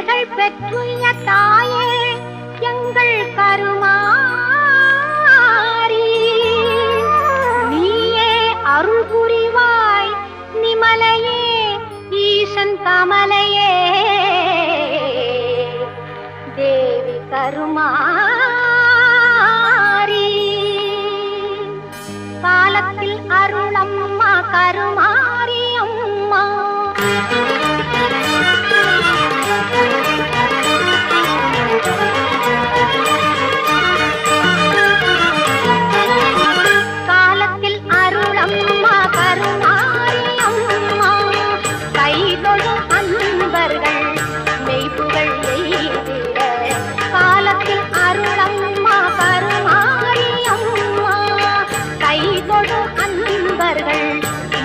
பிள்ளைகள் பெற்றுய தாயே எங்கள் கருமாரி நீயே அருள் புரிவாய் நிமலையே ஈசன் கமலையே தேவி கருமாரி காலத்தில் அருளம்மா கருமாரி அம்மா காலத்தில் அருளம்மா கருமாரி அம்மா கைதொழும் அன்பர்கள் மெய்ப்புகள் எய்திட காலத்தில் அருளம்மா கருமாரி அம்மா கைதொழும் அன்பர்கள்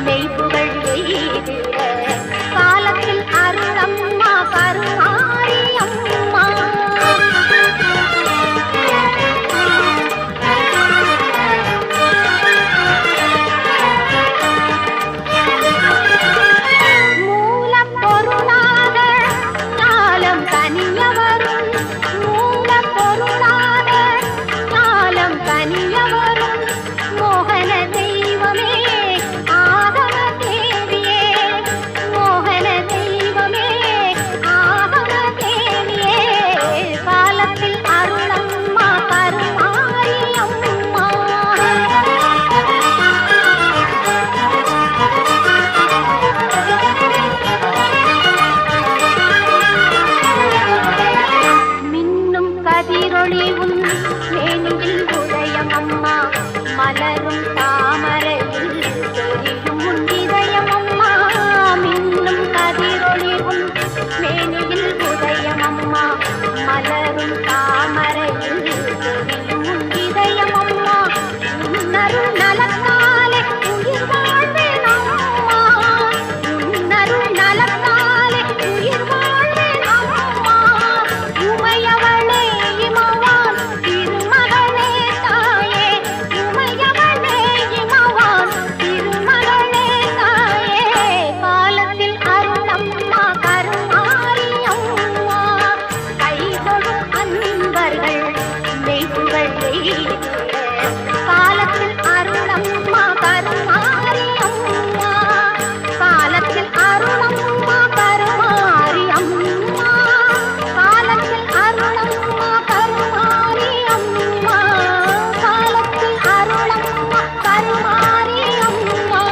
மெய்ப்புகள் எய்திட காலத்தில் அருளம்மா கருமாரி அம்மா மலரும் தாமரையில் தெரியும் உன் இதயம் அம்மா மின்னும் கதிரொளிவும் மேனியில் உதயம் அம்மா மலரும் தாமரையில் தெரியும் உன் இதயம் அம்மா உன்னருள் நலத்தாலே உயிர் வாழ்வேன் அம்மா உன்னருள் நலத்தாலே உயிர் வாழ்வேன் அம்மா உமையவளே இமவான் திருமகளே தாயே காலத்தில் அருளம்மா கருமாரி அம்மா காலத்தில் அருளம்மா கருமாரி அம்மா காலத்தில் அருளம்மா கருமாரி அம்மா காலத்தில் அருளம்மா கருமாரி அம்மா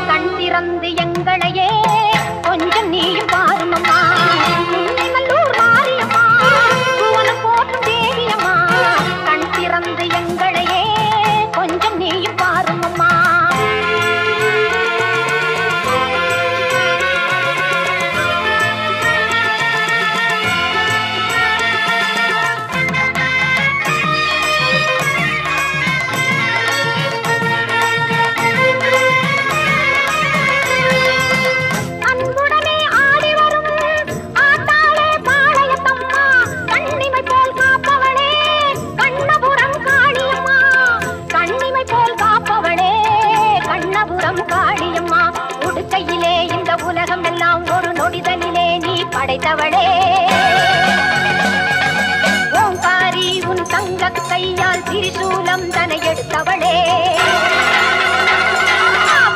கண் திறந்து எங்களையே கொஞ்சம் நீயும் பாருமம்மா நல்லூர் மாரியம்மா புவனம் போற்றும் தேவியம்மா கண் திறந்து எங்களையே கொஞ்சம் நீயும் பாருமம்மா காளியம்மா உடுக்கையிலே இந்த உலகம் எல்லாம் ஒரு நொடிதனிலே நீ படைத்தவளே ஓங்காரி உன் தங்க கையால் திரிசூலம் தனை எடுத்தவளே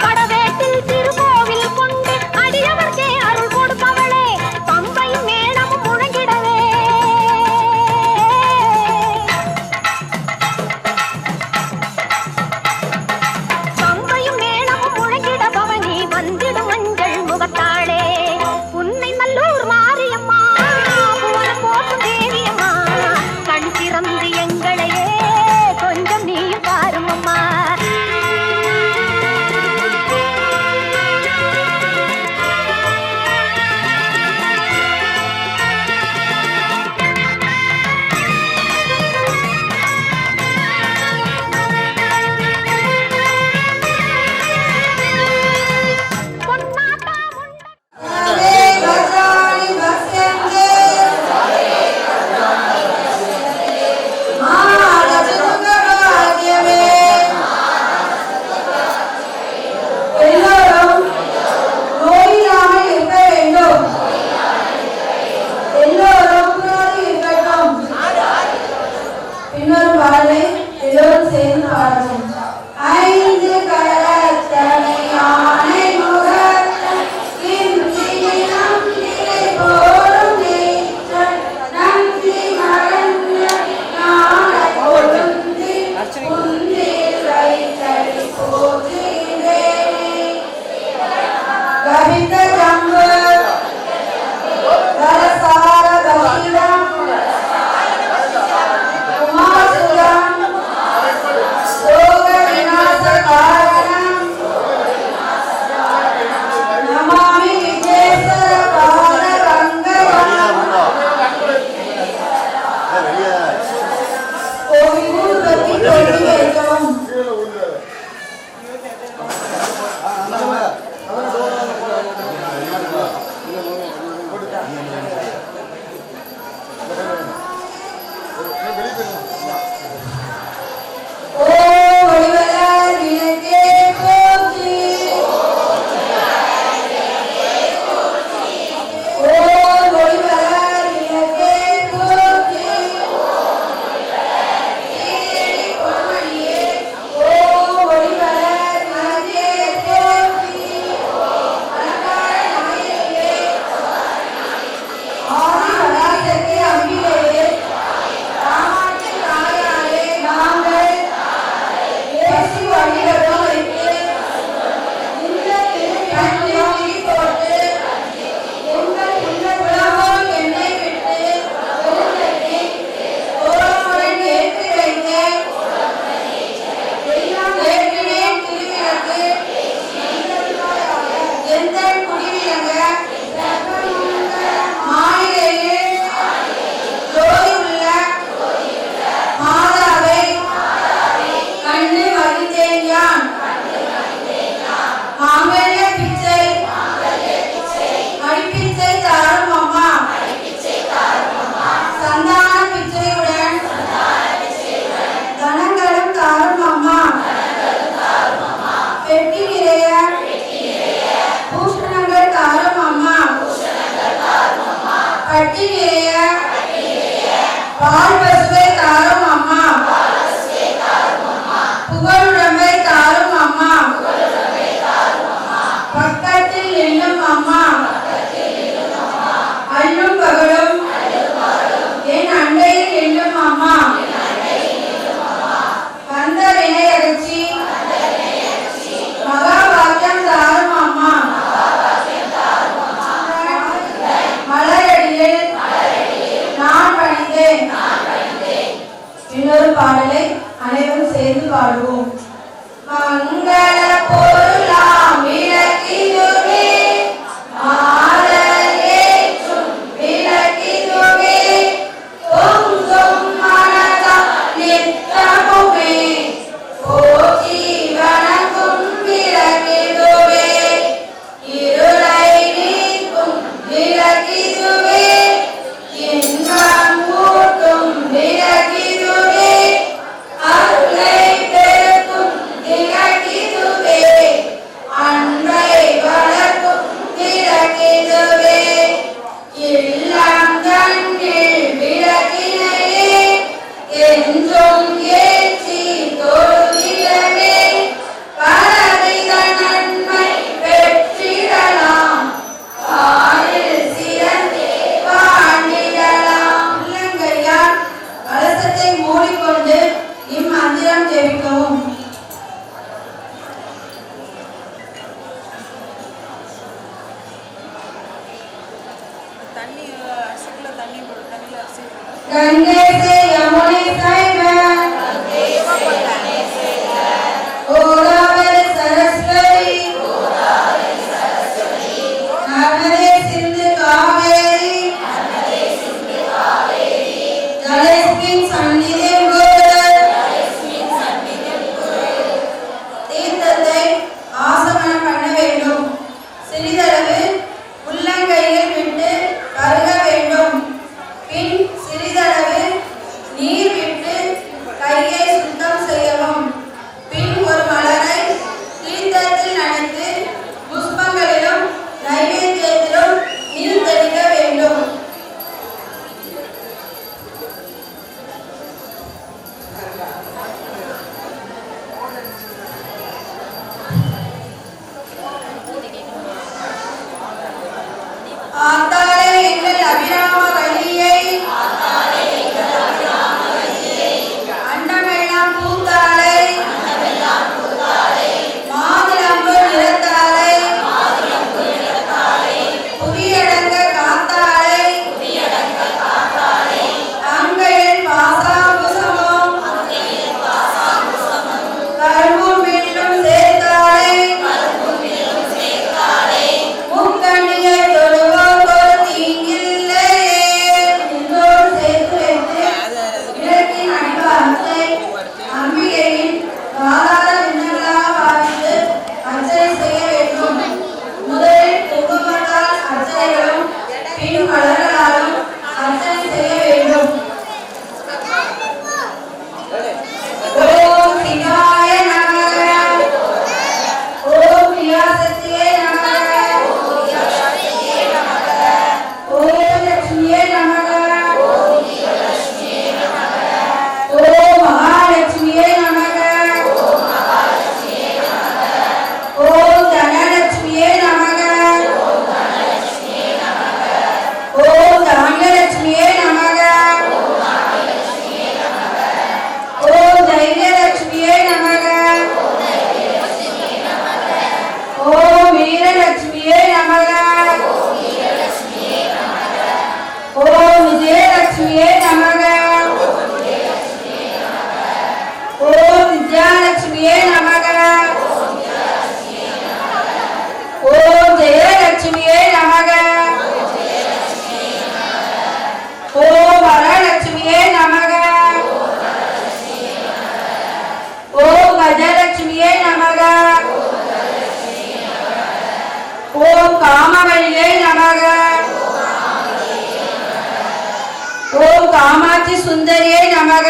படவேட்டில் திருக்கோவில் கொண்டு அடியவர்க்கே அருள் கொடுப்பவளே பம்பையும் மேளமும் முழங்கிடவே வந்திடும் மஞ்சள் முகத்தாளே உன்னை நல்லூர் மாரியம்மா புவனம் போற்றும் தேவியம்மா கண் திறந்து எங்களையே கொஞ்சம் நீ பாருமம்மா கட்டி நிறைய பால் பசுவை தாரும் அம்மா, புகழுடம்பை தாரும் அம்மா, பக்கத்தில் எண்ணும் அம்மா, அல்லும் பகலும் என் அண்டையில் எண்ணும் அம்மா, வந்த வினை அகற்றி மகாபாக்கியம் தாரும் அம்மா, மலரடியில் நான் பணிந்தேன். இன்னொரு பாடலை அனைவரும் சேர்ந்து பாடுவோம். மங்கள பொருளாம் விளக்கிதுவே மாலையேற்றும் விளக்கிதுவே பொங்கும் மனதாம் நித்தமுமே போற்றி வணங்கும் விளக்கிதுவே இருளை நீக்கும் விளக்கிதுவே இன்பம் ஊட்டும் விளக்கிதுவே அருளை பெருக்கும் விளக்கிதுவே அன்பை வளர்க்கும் விளக்கிதுவே இல்லங்கண்ணில் விளக்கினையே என்றும் ஏற்றி தொழுதிடவே பலவித நன்மை பெற்றிடலாம் பாரில் சிறந்தே வாழ்ந்திடலாம். உள்ளங்கையால் கலசத்தை மூடிக்கொண்டு இம்மந்திரம் ஜெபிக்கவும். गंगे से यमुने सैव गोदावरी सरस्वती नर्मदे सिंधु कावेरी जलेस्मिन् सन्निधिं कुरु. தீர்த்தத்தை ஆசமனம் பண்ண வேண்டும். சிறிதளவு உள்ளங்கையில் விட்டு பருக வேண்டும். பின் சிறிதளவு நீர் விட்டு கையை சுத்தம் செய்யவும். பின் ஒரு மலரை தீர்த்தத்தில் நனைத்து புஷ்பங்களிலும் நைவேத்தியத்திலும் நீர் தெளிக்க வேண்டும். ஆத்தாளே எங்கள் அபிராம வள்ளியை அண்டமெல்லாம் பூத்தாளை மாதுளம்பு நிறத்தாளை புவியடங்க காத்தாளை அங்கையில் பாசாங்குசமும் கரும்பும் வில்லும் சேர்த்தாளை முக்கண்ணியை தொழுவோம் ஒரு தீங்கில்லையே என்றோடு சேர்த்து வைத்து விளக்கின் அடிவாரத்தை அம்பிகையின் வாராத விண்ணங்களாக பாவித்து அர்ச்சனை செய்ய வேண்டும். முதலில் குங்குமத்தால் அர்ச்சனைகளும் பின் மலர்களாலும் அர்ச்சனை செய்ய வேண்டும். ஓம் சிவாய நமக. ஓம் கிரியாசக்தியே நமக. ஓம் லட்சுமியே நமக. ஓம் மகாலட்சுமியே நமக. ஓம் தனலட்சுமியே நமக. ஓம் தானியலட்சுமியே நமக. ஓம் தைரியலட்சுமியே நமக. ஓம் வீரலட்சுமியே நமக. ஓம் விஜயலட்சுமியே நமக. ஓம் வித்யாலட்சுமியே நமக. ஓம் ஜெயலட்சுமியே நமக. ஓம் வரலட்சுமியே நமக. ஓம் கஜலட்சுமியே நமக. ஓம் காமவல்லியே நமக. ஓம் காமாட்சி சுந்தரியே நமக.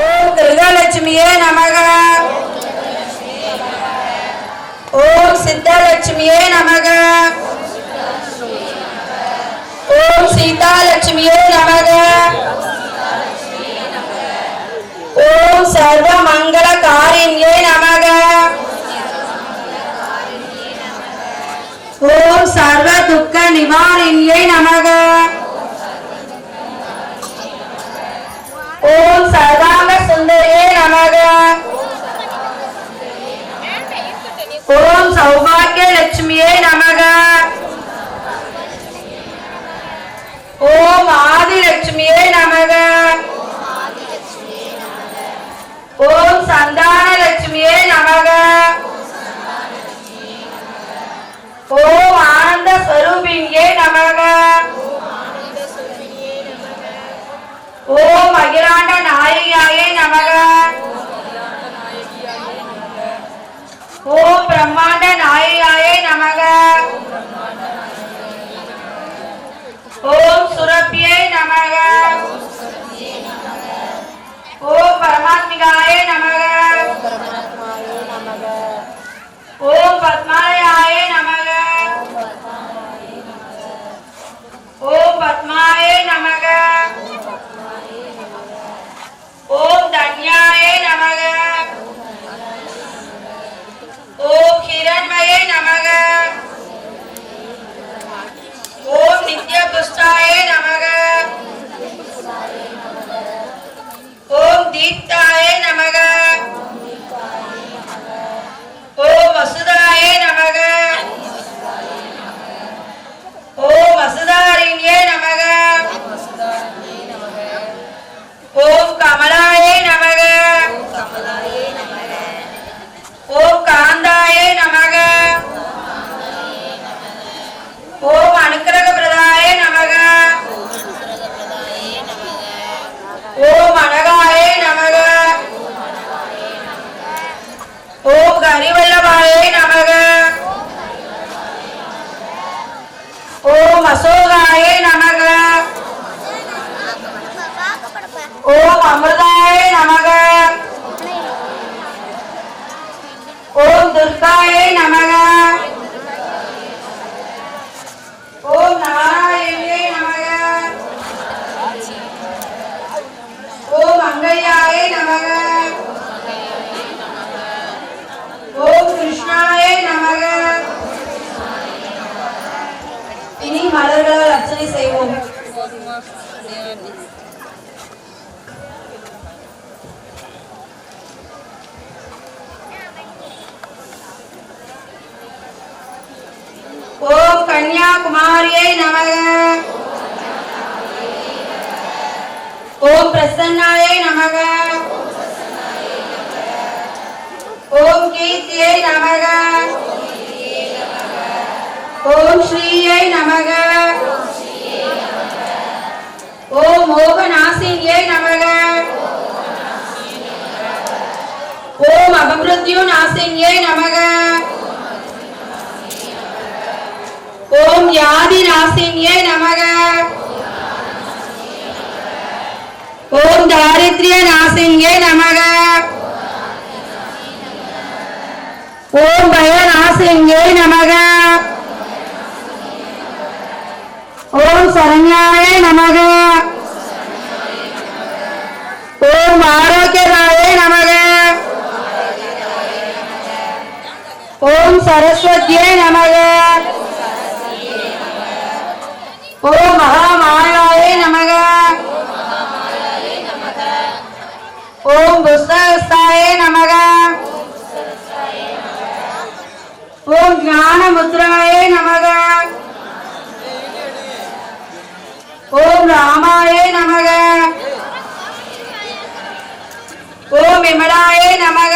ஓம் கிருதலட்சுமியே நமக. ஓம் சித்தலட்சுமியே நமக. சீதாலட்சுமியே நமக. ஓம் சர்வ மங்கள காரிண்யே நமக. ஓம் சர்வ துக்க நிவாரிண்யே நமக. ஓம் சர்வாங்க சுந்தரியே நமக. ஓம் சௌபாகிய லட்சுமியே நமக. ஓம் ஆதி லட்சுமியே நமக. ஓம் சந்தான லட்சுமியே நமக. ஓம் ஆனந்த ஸ்வரூபிணியே நமக. ஓம் அகிலாண்ட நாயகியாயே நமக. ஓம் பிரம்மாண்ட நாயகியாயே நமக. ஓம் சுரபியை நமக. ஓம் பரமாத்மிகாயே நமக. ஓம் பத்மாலயாயே நமக. ஓம் பத்மாயே நமக. ஓம் தன்யாயே நமக. ஓம் ஹிரண்மயே நமக. ஓம் நித்ய புஷ்டாயே நமக. ஓம் தீப்தாயே நமக. ஓம் வசுதாயே நமக. ஓம் வசுதாரிண்யே நமக. ஓம் கமலாயே நமக. ஓம் காந்தாயே நமக. ஓம் அனுக்கிரக பிரதாயே நமக. ஓம் அனகாயே நமக. ஓம் கரிவல்லபாயே நமக. ஓம் அசோகாயே நமக. ஓம் அமிர்தாயே நமக. ஓம் துர்காயே நமக. ஓம் நாராயணியே நமக. ஓம் அங்கையாயே நமக. ஓம் கிருஷ்ணாயே நமக. இனி மலர்களால் அர்ச்சனை செய்வோம். ஓம் கன்யாகுமாரியை நமக. ஓம் பிரசன்னாயை நமக. ஓம் கீர்த்தியை நமக. ஓம் ஸ்ரீயை நமக. ஓம் மோகநாசினியை நமக. ஓம் அபமிருத்யு நாசினியை நமக. ஓம் யாதி நாசினியே நமக. ஓம் தாரித்ரிய நாசினியே நமக. ஓம் பய நாசினியே நமக. ஓம் சரண்யாய நமக. ஓம் ஆரோக்கியதாய நமக. ஓம் சரஸ்வதியே நமக. ஓம் மகாமாயாயே நமக. ஓம் புஸ்தகஸ்தாயே நமக. ஓம் ஞானமுத்ராயே நமக. ஓம் ராமாயே நமக. ஓம் விமலாயே நமக.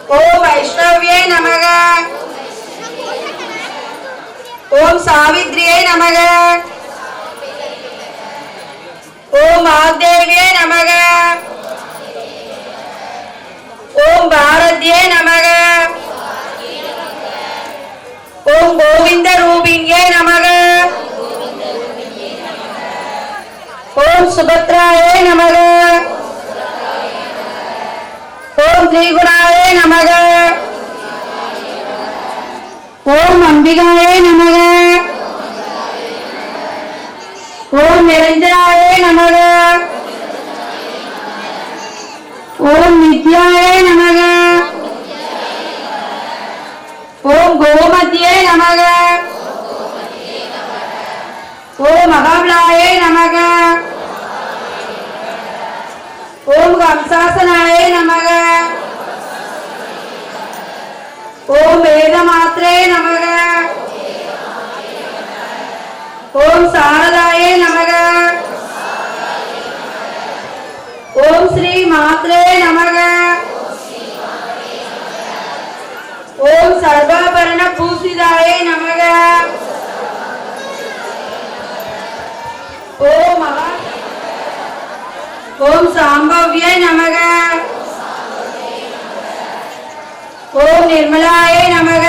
ஓம் வைஷ்ணவ்யே நமக. ஓம் சாவித்ரியே நமக. ஓம் வாக்தேவியே நமக. ஓம் பாரத்யே நமக. ஓம் கோவிந்த ரூபிண்யே நமக. ஓம் சுபத்ராயே நமக. ஓம் திரிகுணாயே நமக. ஓம் அம்பிகாயே நமக. ஓம் நிரஞ்சனாய நமக. ஓம் நித்யாய நமக. ஓம் கோமத்யே நமக. ஓம் மகாபலாய நமக. ஓம் கம்சாசனாய நமக. ஓம் வேதமாத்ரே நமக. ஓம் சாரதாய நமக. ஓம் ஸ்ரீ மாத்ரே நமக. ஓம் சர்வாபரண பூசிதாய நமக. ஓம் ஓம் சாம்பவ்ய நமக. ஓம் நிர்மலாய நமக.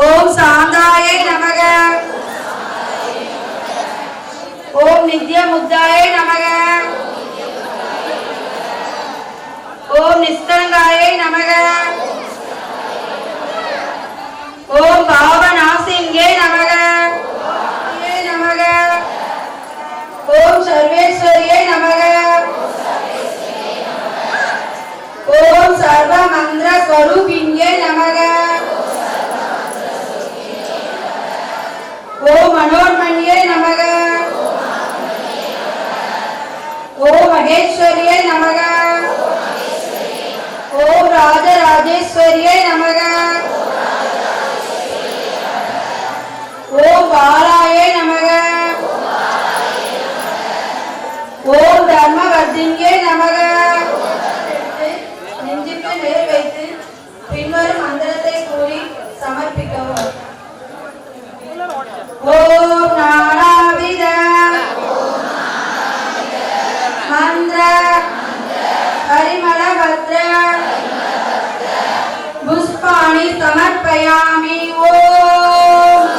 ஓம் சாந்தாய நமக. ஓம் நித்ய முக்தாய நமக. ஓம் நிஸ்கலங்காய நமக. ஓம் பாவநாசிங்கே நமக. நமக. ஓம் சர்வேஸ்வரியே நமக. ஓம் சர்வ மந்திர ஸ்வரூபிண்யே நமக. ஓம் மனோன்மணியே நமக. ஓம் மகேஸ்வரியே நமக. ஓம் ராஜராஜேஸ்வரியே நமக. ஓம் பாலாயே நமக. ஓம் தர்மவர்தின்யே நமக. நெஞ்சுக்கு நேர் வைத்து பின்வரும் மந்திரத்தை கூறி சமர்ப்பிக்கவும். ஓம் நானாவித மந்திர பரிமள பத்ர புஷ்பாணி சமர்ப்பயாமி. ஓம்.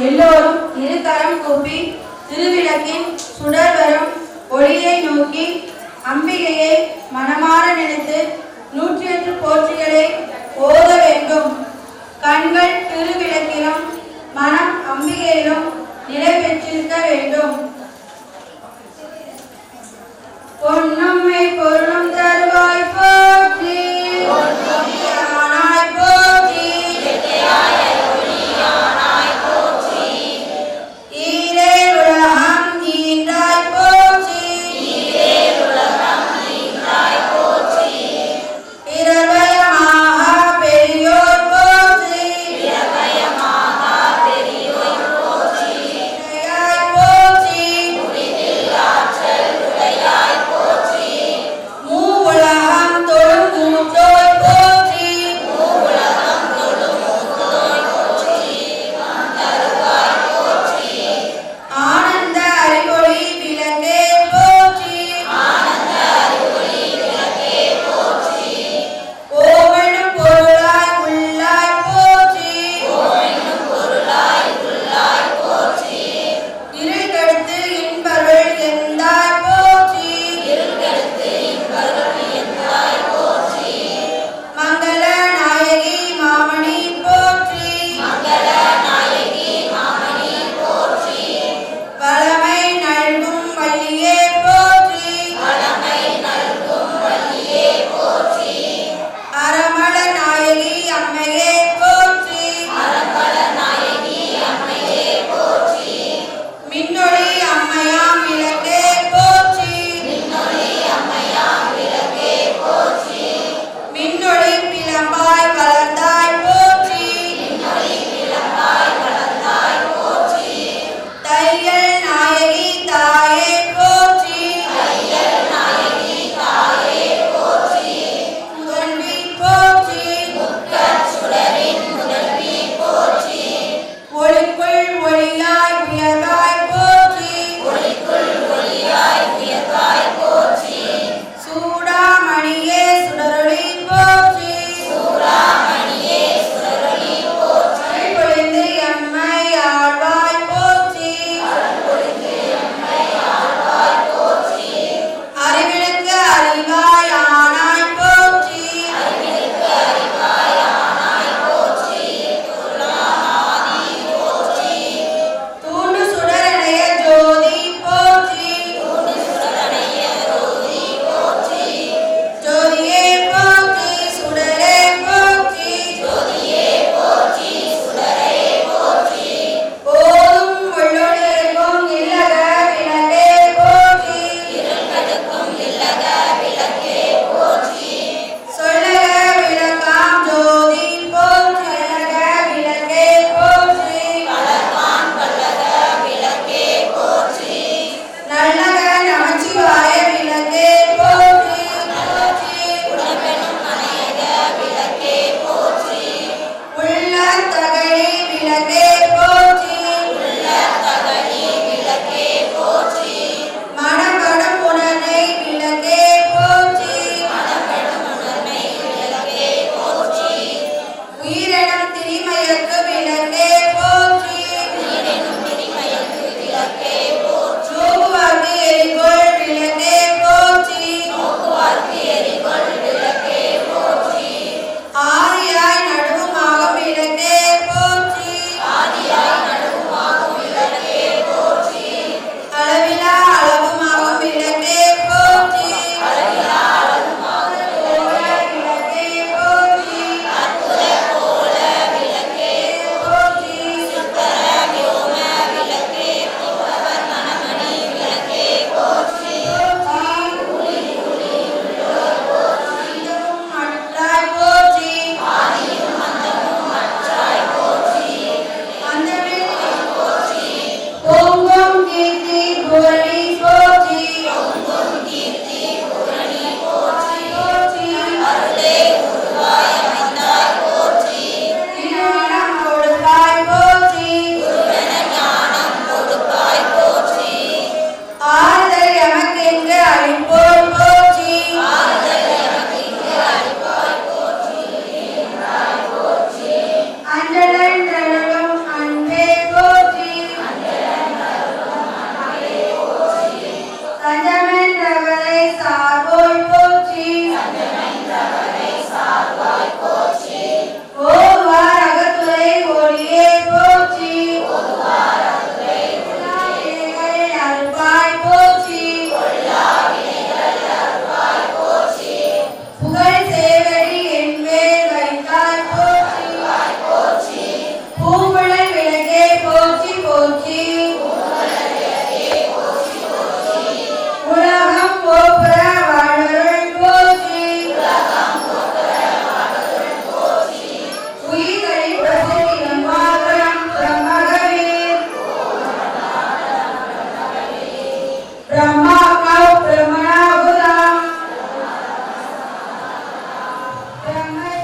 எல்லோரும் இருகரம் கூப்பி திருவிளக்கின் சுடர் வரும் ஒளியை நோக்கி அம்பிகையை மனமாற நினைத்து 108 போற்றிகளை ஓத வேண்டும். கண்கள் திருவிளக்கிலும் மனம் அம்பிகையிலும் நிலை பெற்றிருக்க வேண்டும். பொன்னம்மை பொருளும் தருவாய் போற்றி. ஈரே உலகம் ஈன்றாய் போற்றி.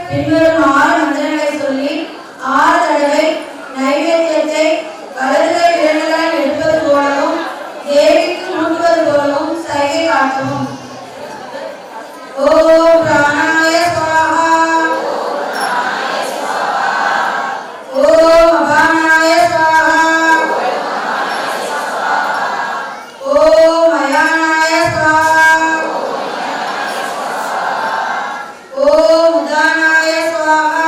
பின்வரும் 6 மந்திரங்களை சொல்லி 6 தடவை நைவேத்தியத்தை வலது கை விரல்களால் எடுப்பது போலவும் தேவிக்கு மூட்டுவது போலவும் சைகை காட்டவும். ஓம் பிராணாய ஸ்வாஹா. ஓம் அபானாய ஸ்வாஹா. ஓம் அயானாய ஸ்வாஹா. ஓம் உதானாய ஸ்வாஹா.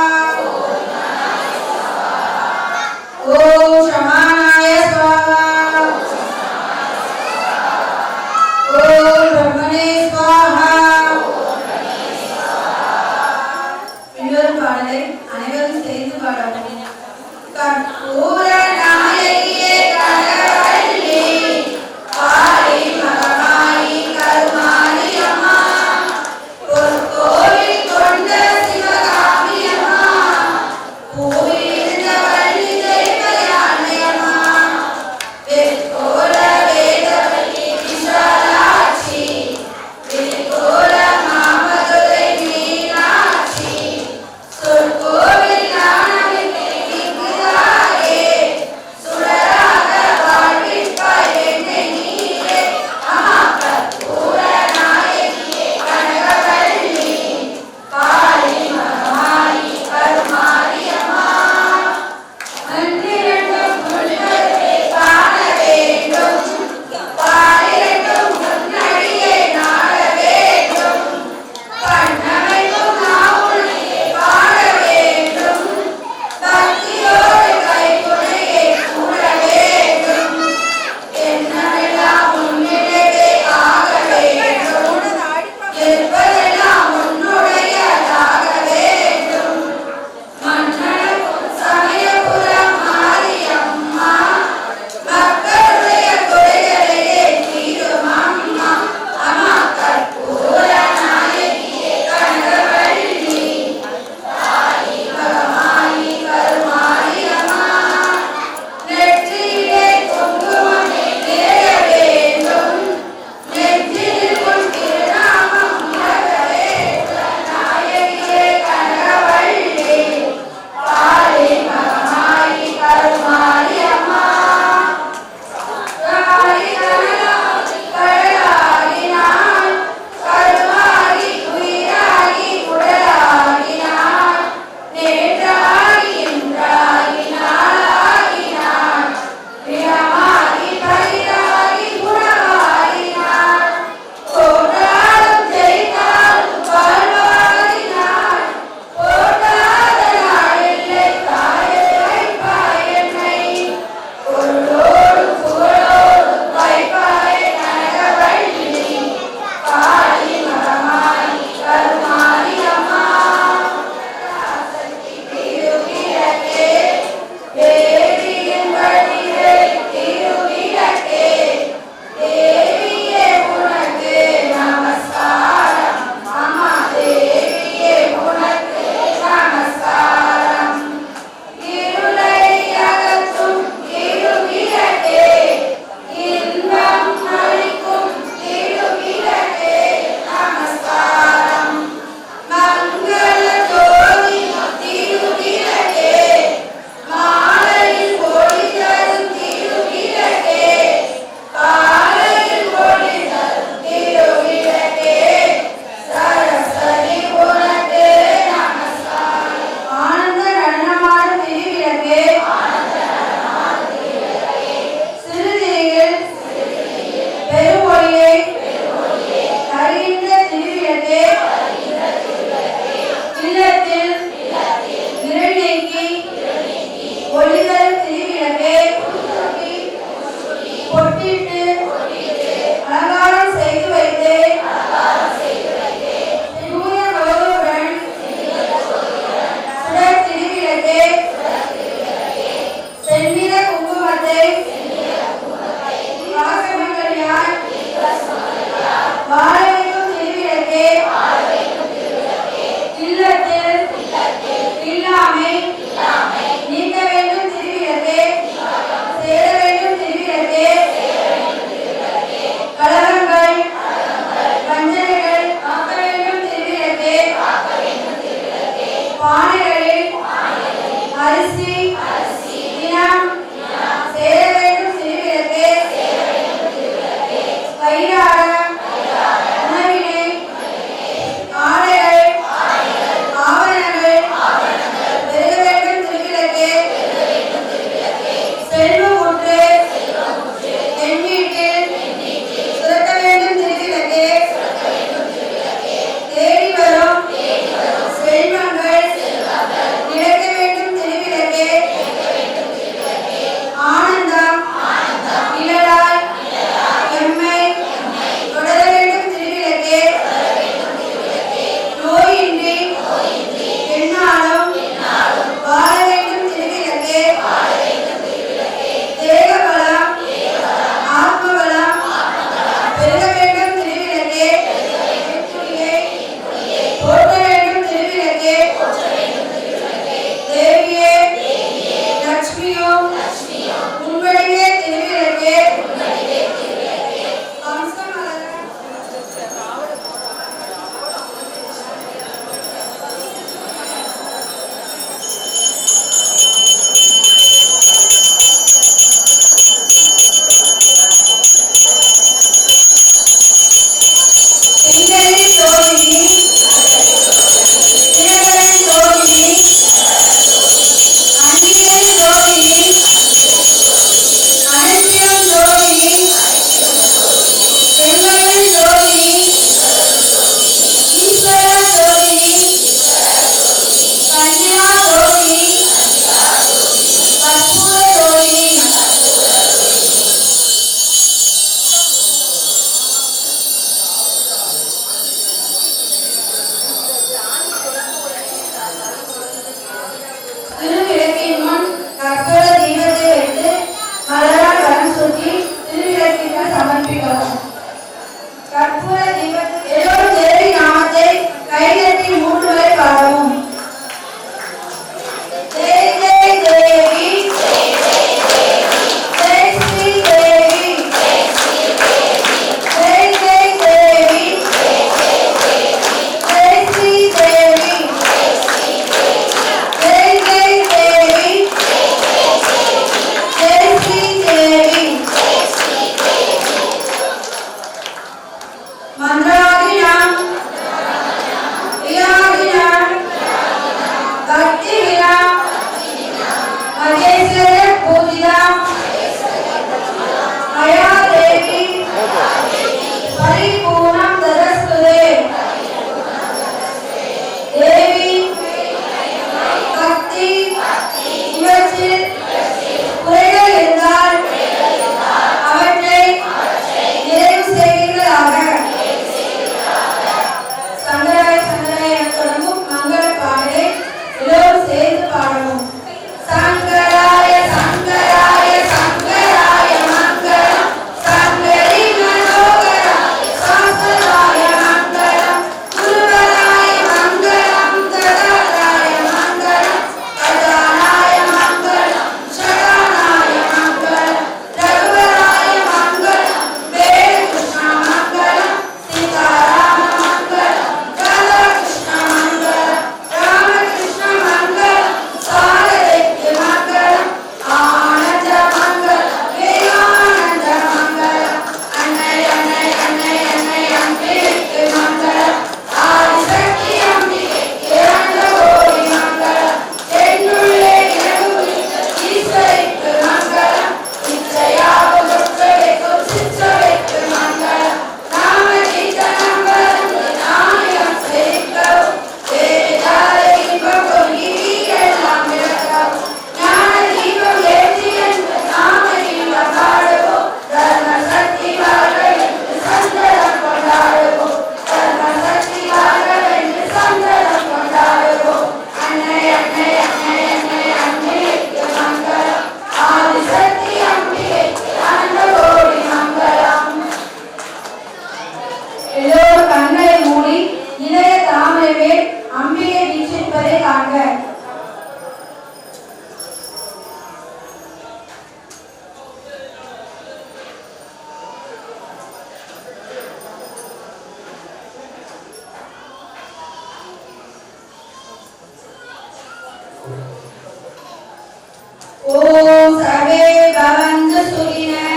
ஓம் சர்வே பவந்து சுகினः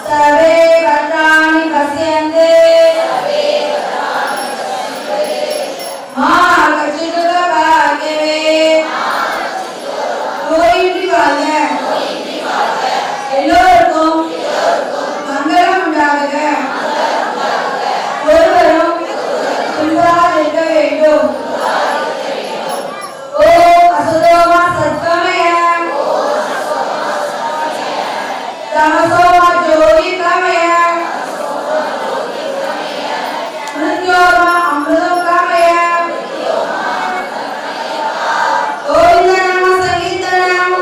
சர்வே பத்ராணி பஸ்யந்து மா கச்சிதுக பாக்யவே நோயின்றி வாழ்க எல்லோருக்கும் மங்களம் உண்டாகுக ஒருவரும் துன்புறாதிருக்க வேண்டும் ஓம் அசுதோமா சத்கமய தமசோமா ஜோதிகமய மிருத்யோமா அமிர்தம் கமய கோவிந்த நாம சங்கீர்த்தனம்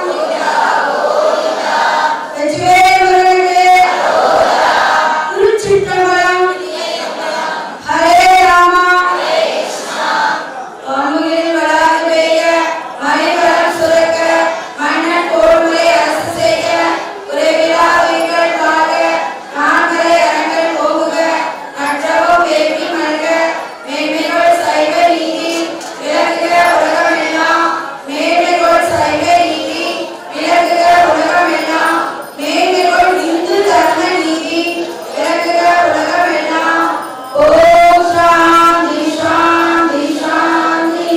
வெற்றிவேல் முருகனுக்கு திருச்சிற்றம்பலம். ஹரே ராமா வான்முகிலில் வளாது பெய்ய மலைவளம் சுரக்க மன்னன் கோன்முறை அரசு செய்ய உறைவிலா உயிர்கள் வாழ நான்மறை அரங்கள் ஓங்குக நற்றவம் வேள்வி மல்க மேன்மைகள் சைவ நீதி விளங்குக உலகமெல்லாம் மேன்மைகள் சைவ நீதி விளங்குக உலகமெல்லாம் மேன்மைகள் இந்து தர்ம நீதி விளங்குக உலகமெல்லாம். ஓம் சாந்தி சாந்தி சாந்தி.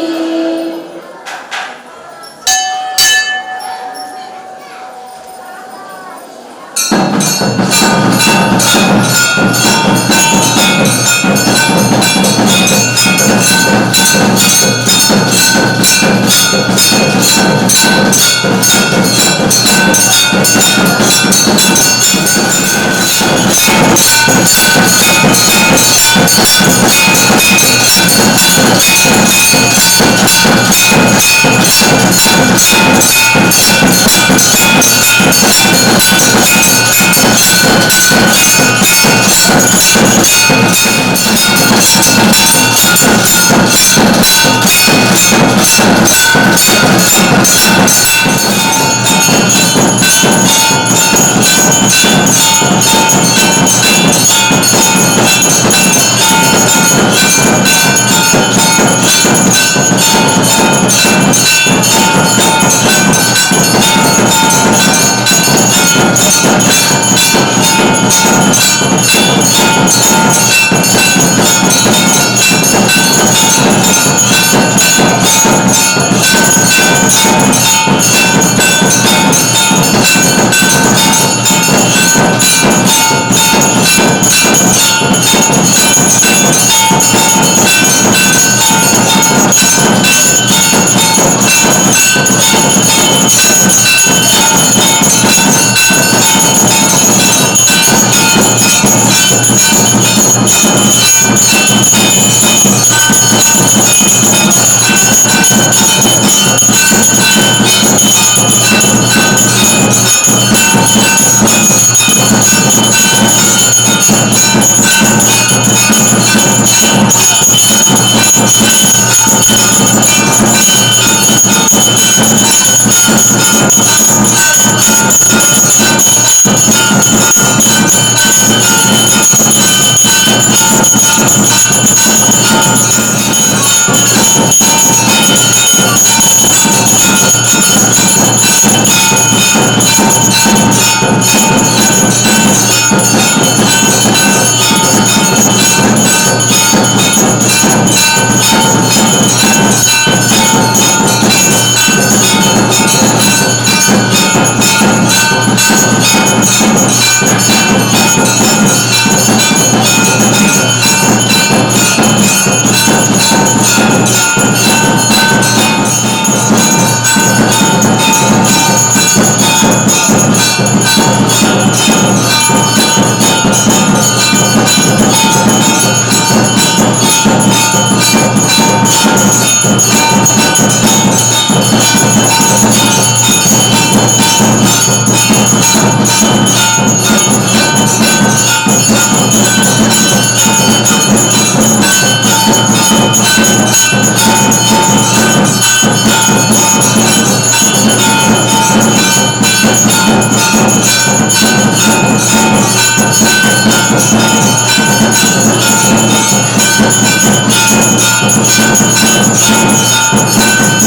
Thank you.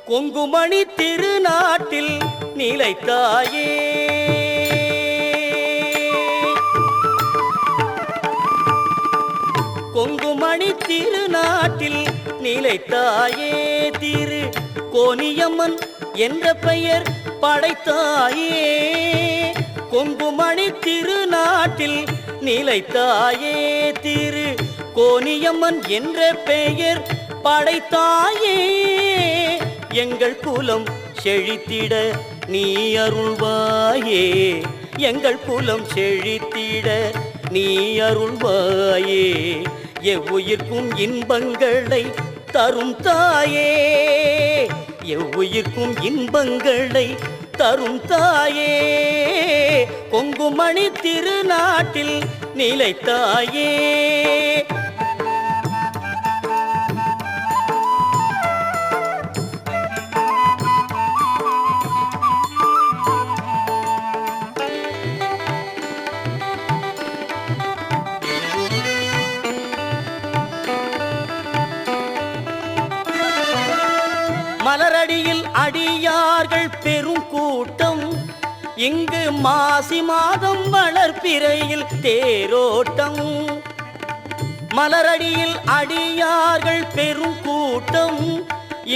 கொங்குமணி திருநாட்டில் நிலைத்தாயே கொங்குமணி திருநாட்டில் நிலைத்தாயே திரு கோனியம்மன் என்ற பெயர் படைத்தாயே கொங்குமணி திருநாட்டில் நிலைத்தாயே திரு கோனியம்மன் என்ற பெயர் படைத்தாயே எங்கள் குலம் செழித்திட நீ அருள்வாயே எங்கள் குலம் செழித்திட நீ அருள்வாயே எவ்வுயிர்க்கும் இன்பங்களை தரும் தாயே எவ்வுயிர்க்கும் இன்பங்களை தரும் தாயே கொங்குமணி திருநாட்டில் நிலைத்தாயே மலரடியில் அடியார்கள் பெரும் கூட்டம் இங்கு மாசி மாதம் வளர்பிறையில் தேரோட்டம் மலரடியில் அடியார்கள் பெரும் கூட்டம்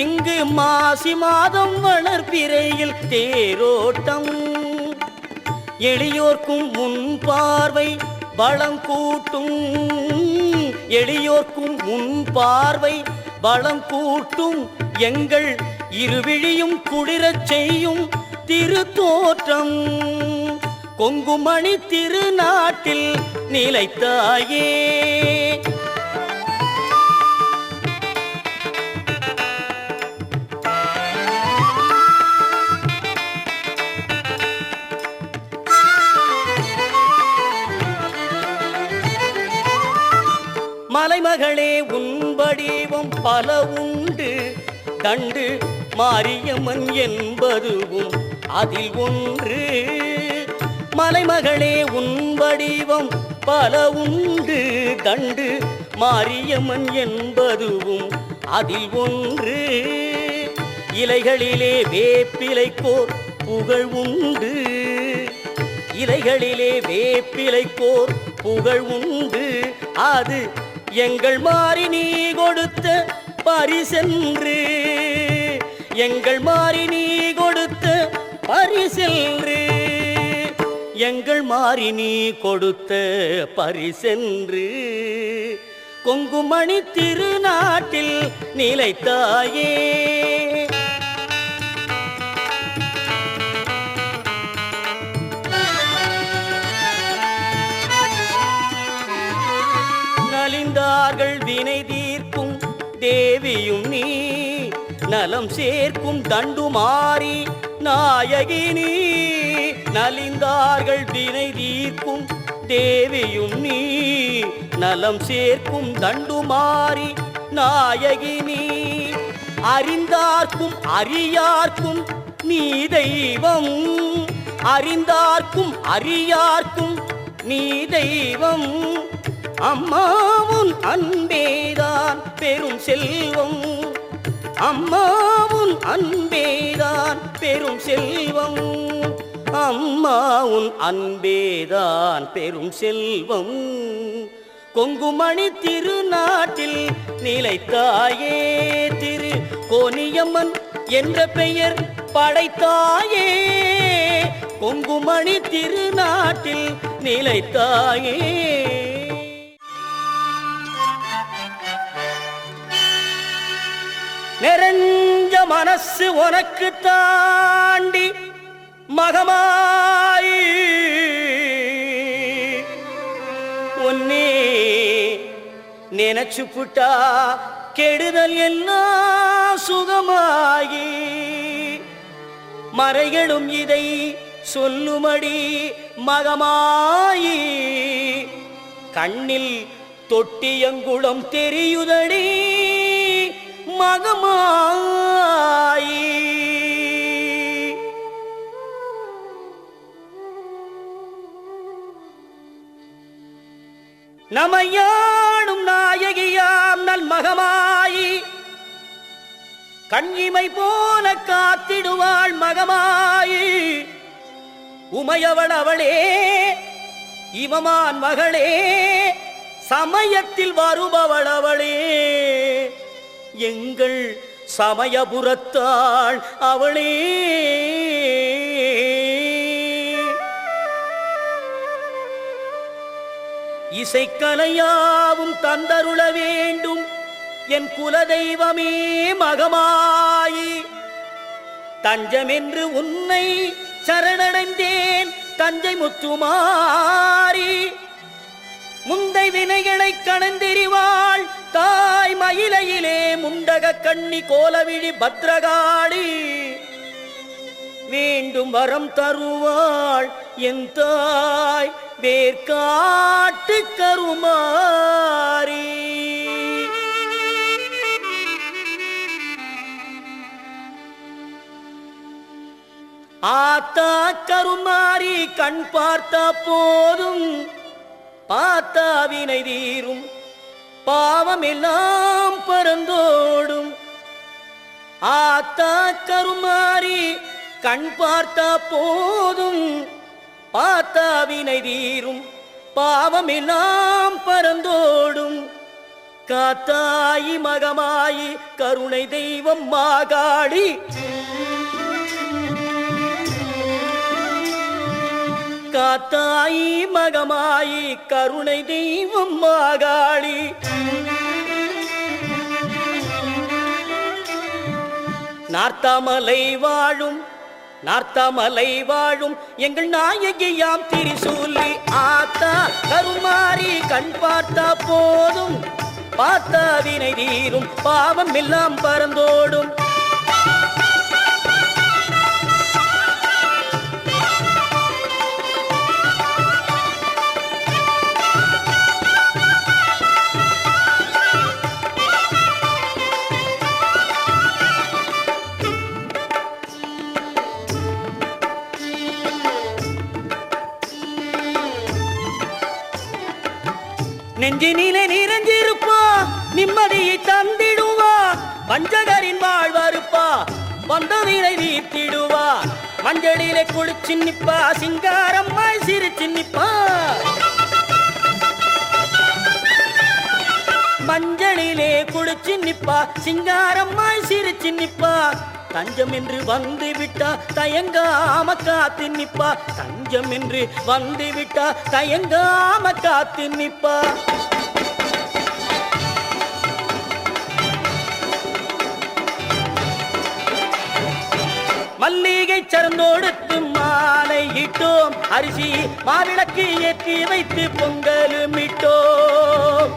இங்கு மாசி மாதம் வளர்பிறையில் தேரோட்டம் எளியோர்க்கும் முன் பார்வை பலம் கூட்டும் எளியோர்க்கும் முன் பார்வை பலம் கூட்டும் எங்கள் இருவிழியும் குளிரச் செய்யும் திருத்தோற்றம் கொங்குமணி திருநாட்டில் நிலைத்தாயே மலைமகளே உன் வடிவம் பல உண்டு கண்டு மாரியம்மன் என்பதுவும் அதில் ஒன்று மலைமகளே உன் வடிவம் பல உண்டு கண்டு மாரியம்மன் என்பதுவும் அதில் ஒன்று இலைகளிலே வேப்பிலைக்கோர் புகழ் உண்டு இலைகளிலே வேப்பிலைக்கோர் புகழ் உண்டு அது எங்கள் மாறி நீ கொடுத்த பரிசென்று எங்கள் மாறி நீ கொடுத்த பரிசென்று எங்கள் மாறி நீ கொடுத்த பரிசென்று கொங்குமணி திருநாட்டில் நிலைத்தாயே நலிந்தார்கள் வினை தீர்க்கும் தேவியும் நீ நலம் சேர்க்கும் தண்டுமாறி நாயகினி நலிந்தார்கள் வினை தீர்க்கும் தேவியும் நீ நலம் சேர்க்கும் தண்டுமாறி நாயகினி அறிந்தார்க்கும் அறியார்க்கும் நீ தெய்வம் அறிந்தார்க்கும் அறியார்க்கும் நீ தெய்வம் அம்மாவுன் அன்பேதான் பெரும் செல்வம் அம்மாவுன் அன்பேதான் பெரும் செல்வம் அம்மா உன் அன்பேதான் பெரும் செல்வம். கொங்குமணி திருநாட்டில் நிலைத்தாயே, திரு கோனியம்மன் என்ற பெயர் படைத்தாயே. கொங்குமணி திருநாட்டில் நிலைத்தாயே. நிறைஞ்ச மனசு உனக்கு தாண்டி மகமாயி, உன்னே நினைச்சு புட்டா கெடுதல் எல்லாம் சுகமாயி. மறைகளும் இதை சொல்லுமடி மகமாயி, கண்ணில் தொட்டியங்குளம் தெரியுதடி மகமாயி. நமையாடும் நாயகியாம் நல் மகமாயி, கண்ணிமை போல காத்திடுவாள் மகமாயி. உமையவள் அவளே, இவமான் மகளே, சமயத்தில் வருபவள் அவளே. எங்கள் சமயபுரத்தாள் அவளே. இசைக்கலையாவும் தந்தருள வேண்டும் என் குலதெய்வமே மகமாயி. தஞ்சமென்று உன்னை சரணடைந்தேன் தஞ்சை முத்துமாரி. முந்தை வினைகளை கணந்தெறிவாள் தாய் மயிலையிலே முண்டக கண்ணி கோலவிழி பத்ரகாளி. வேண்டும் வரம் தருவாள் என் தாய் வேர்காட்டு கருமாரி. ஆத்தா கருமாரி கண் பார்த்தா போதும், பார்த்தா வினை தீரும், பாவம் எல்லாம் பறந்தோடும். ஆத்தா கருமாரி கண் பார்த்தா போதும், பார்த்தா வினை தீரும், பாவம் எல்லாம் பறந்தோடும். காத்தாயி மகமாயி கருணை தெய்வம் மாகாளி. காத்தாயி மகமாயி கருணை தெய்வம் மாகாளி. நார்த்தாமலை வாழும், நார்த்தாமலை வாழும் எங்கள் நாயகியாம் திரிசூலி. ஆத்தா கருமாரி கண் பார்த்தா போதும், பார்த்தா வினை தீரும், பாவம் எல்லாம் பறந்தோடும். நெஞ்சினிலே நிறைஞ்சிருப்பா, நிம்மதியை தந்திடுவா, பஞ்சகரின் வாழ்வறுப்பா, வந்ததினை வீத்திடுவா. மஞ்சளிலே குளிச்சு நிப்பா, சிங்காரம்மாய் சிரிச்சு நிப்பா. மஞ்சளிலே குளிச்சு நிப்பா, சிங்காரம்மாய் சிரிச்சு நிப்பா. தஞ்சம் என்று வந்து விட்டா தயங்காம காத்து நிப்பா. தஞ்சம் என்று வந்து விட்டா தயங்காம காத்து நிப்பா. மல்லிகை சரந்தோடுத்து மாலை இட்டோம், அரிசி மாவிளக்கு ஏற்றி வைத்து பொங்கலும் இட்டோம்.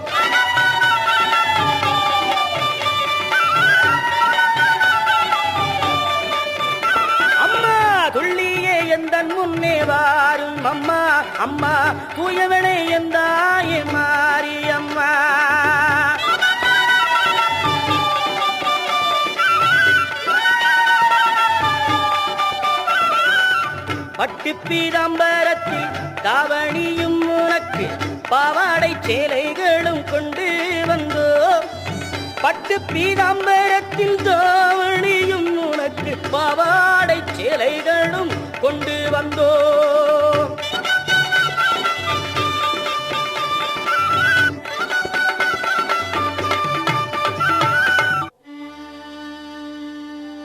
துள்ளியே எந்தன் முன்னே வாரும் அம்மா, அம்மா தூயவனே எந்தாயே மாறி அம்மா. பட்டு பீதாம்பரத்தில் தாவணியும் உனக்கு பாவாடை சேலைகளும் கொண்டு வந்தோ. பட்டு பீதாம்பரத்தில் தாவணியும் உனக்கு பாவாடை சேலைகளும் கொண்டு வந்தோம்.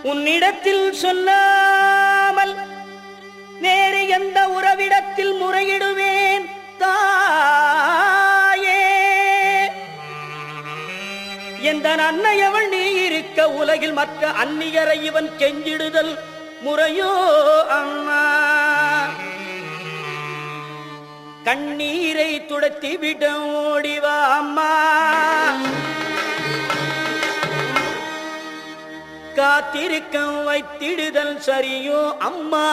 உன்னிடத்தில் சொல்லாமல் வேறு எந்த உறவிடத்தில் முறையிடுவேன் தாயே. எந்த அன்னையவள் நீ இருக்க உலகில் மற்ற அந்நியரை இவன் கெஞ்சிடுதல் முறையோ அம்மா. கண்ணீரை துடைத்து விட ஓடிவா அம்மா. காத்திருக்க வைத்திடுதல் சரியோ அம்மா.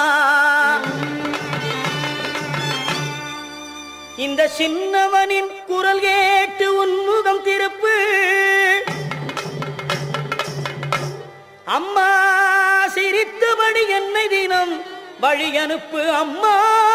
இந்த சின்னவனின் குரல் கேட்டு உன்முகம் திருப்பு அம்மா. சிரித்தபடி என்னை தினம் வழி அனுப்பு அம்மா.